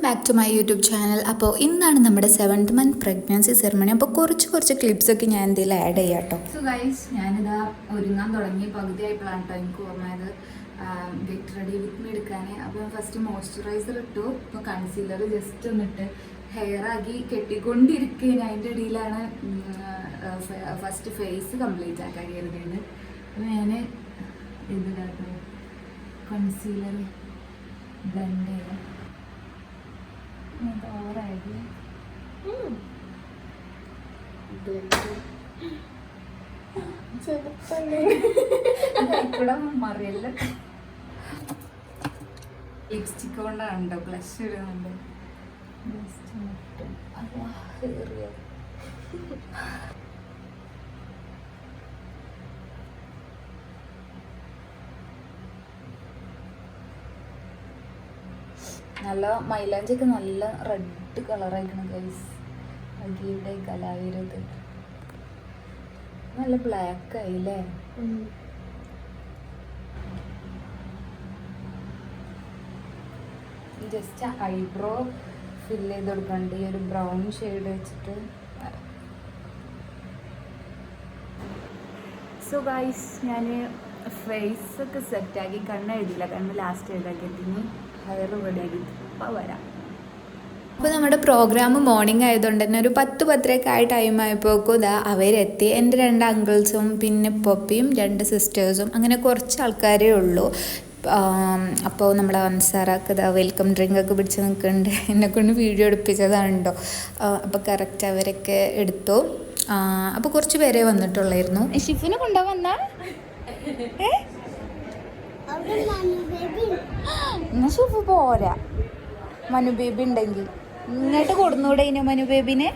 Back to my YouTube channel. അപ്പോൾ ഇന്നാണ് നമ്മുടെ 7th മന്ത് പ്രഗ്നൻസി സെറിമണി. അപ്പോൾ കുറച്ച് ക്ലിപ്സൊക്കെ ഞാൻ എന്തെങ്കിലും ആഡ് ചെയ്യാം കേട്ടോ. സോ ഗൈസ്, ഞാനിതാ ഒരുങ്ങാൻ തുടങ്ങി. പകുതിയായപ്പോഴാണ് കേട്ടോ എനിക്ക് ഓർമ്മയത് ഗെറ്റ് റെഡി വിത്ത് മീ എടുക്കാൻ. അപ്പോൾ ഫസ്റ്റ് മോയ്സ്ചറൈസർ ഇട്ടു. ഇപ്പോൾ കൺസീലർ ജസ്റ്റ് ഒന്നിട്ട് ഹെയർ ആക്കി കെട്ടിക്കൊണ്ടിരിക്കുകയാണ്. അതിൻ്റെ ഇടയിലാണ് ഫസ്റ്റ് ഫേസ് കംപ്ലീറ്റ് ആക്കാൻ കയറിയത്. അപ്പോൾ ഞാൻ ഇത് കേട്ടോ കൺസീലർ ബ്ലെൻഡ് ചെയ്യാം. ഓവറായത് ഇവിടെ മറിയല്ല. ലിപ്സ്റ്റിക് കൊണ്ടാണ് കേട്ടോ ബ്ലഷ് ഇടുന്നുണ്ട്. നല്ല മൈലാഞ്ചൊക്കെ നല്ല റെഡ് കളറായിരിക്കണം ഗൈസ്. അഗിയുടെ കലാവിരുത് നല്ല ബ്ലാക്ക് ആയില്ലേ. ജസ്റ്റ് ഐബ്രോ ഫിൽ ചെയ്ത് കൊടുക്കണ്ട് ഈ ഒരു ബ്രൗൺ ഷെയ്ഡ് വെച്ചിട്ട്. സോ ഗൈസ്, ഞാൻ ഫേസൊക്കെ സെറ്റാക്കി കണ്ണ് എഴുതിയില്ല, കണ്ണ് ലാസ്റ്റ് എഴുതാക്കിയിട്ടിനി ഹെയർ റെഡിയാക്കി ഇപ്പോൾ വരാം. അപ്പോൾ നമ്മുടെ പ്രോഗ്രാം മോർണിംഗ് ആയതുകൊണ്ട് തന്നെ ഒരു 10-10:30 ആയ ടൈം ആയപ്പോഴേക്കും ഇതാ അവരെത്തി. എൻ്റെ 2 അങ്കിൾസും പിന്നെ പപ്പിയും 2 സിസ്റ്റേഴ്സും, അങ്ങനെ കുറച്ച് ആൾക്കാരേ ഉള്ളൂ. അപ്പോൾ നമ്മുടെ അൻസാറൊക്കെ ഇതാ വെൽക്കം ഡ്രിങ്ക് ഒക്കെ പിടിച്ച് നിൽക്കുന്നുണ്ട്. എന്നെക്കൊണ്ട് വീഡിയോ എടുപ്പിച്ചതാണ് കേട്ടോ. അപ്പോൾ കറക്റ്റ് അവരൊക്കെ എടുത്തു. അപ്പോൾ കുറച്ച് പേരെ വന്നിട്ടുള്ളായിരുന്നു. ഷിഫിനെ കൊണ്ടുവന്ന ഷിഫു പോരാ. മനു ബേബി ഉണ്ടെങ്കിൽ ഇങ്ങോട്ട് കൊടുന്നൂടെ ഇനി മനു ബേബിനെ.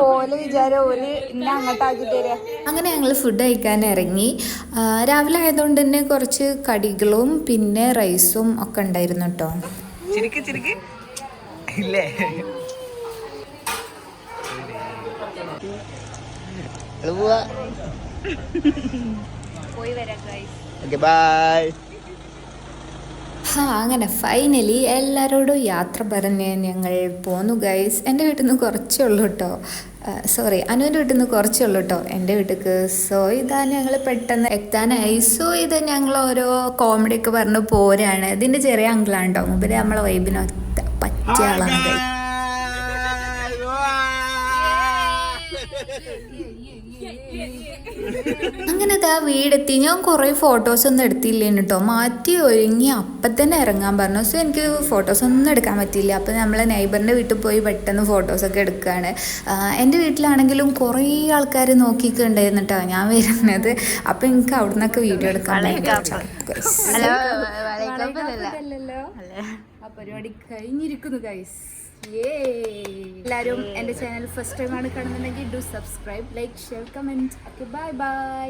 ഓല് വിചാരം ഓല് ഇന്നെ അങ്ങോട്ടാക്കി തരാ. അങ്ങനെ ഞങ്ങൾ ഫുഡ് കഴിക്കാൻ ഇറങ്ങി. രാവിലെ ആയതുകൊണ്ട് തന്നെ കുറച്ച് കടികളും പിന്നെ റൈസും ഒക്കെ ഉണ്ടായിരുന്നു കേട്ടോ. പോയി വരാം ഗൈസ്. അങ്ങനെ ഫൈനലി എല്ലാവരോടും യാത്ര പറഞ്ഞ് ഞങ്ങൾ പോന്നു ഗൈസ്. എൻ്റെ വീട്ടിൽ നിന്ന് കുറച്ചേ ഉള്ളൂ കേട്ടോ. സോറി, അനുവിൻ്റെ വീട്ടിൽ നിന്ന് കുറച്ചേ ഉള്ളൂ കേട്ടോ എൻ്റെ വീട്ടിലേക്ക്. സോ ഇതാ ഞങ്ങൾ പെട്ടെന്ന് എത്താനായി. സോ ഇത് ഞങ്ങൾ ഓരോ കോമഡി ഒക്കെ പറഞ്ഞ് പോരാണ്. ഇതിൻ്റെ ചെറിയ അങ്കിളാണ് കേട്ടോ. മുമ്പേ നമ്മളെ വൈബിന് പറ്റിയ ആളാണ് ഗൈസ്. അങ്ങനെ ഇതാ വീടെത്തി. ഞാൻ കുറേ ഫോട്ടോസൊന്നും എടുത്തില്ലേന് കേട്ടോ. മാറ്റി ഒരുങ്ങി അപ്പം തന്നെ ഇറങ്ങാൻ പറഞ്ഞു. സോ എനിക്ക് ഫോട്ടോസൊന്നും എടുക്കാൻ പറ്റിയില്ല. അപ്പോൾ നമ്മൾ നെയ്ബറിൻ്റെ വീട്ടിൽ പോയി പെട്ടെന്ന് ഫോട്ടോസൊക്കെ എടുക്കുകയാണ്. എൻ്റെ വീട്ടിലാണെങ്കിലും കുറേ ആൾക്കാർ നോക്കിയിട്ടുണ്ടായിരുന്നു കേട്ടോ ഞാൻ വരുന്നത്. അപ്പോൾ എനിക്ക് അവിടെ നിന്നൊക്കെ വീഡിയോ എടുക്കാൻ ആ പരിപാടി കഴിഞ്ഞിരിക്കുന്നു ഗൈസ്. എല്ലാവരും എൻ്റെ ചാനൽ ഫസ്റ്റ് ടൈമാണ് കാണുന്നുണ്ടെങ്കിൽ do subscribe, like, share, comment. Okay, bye bye.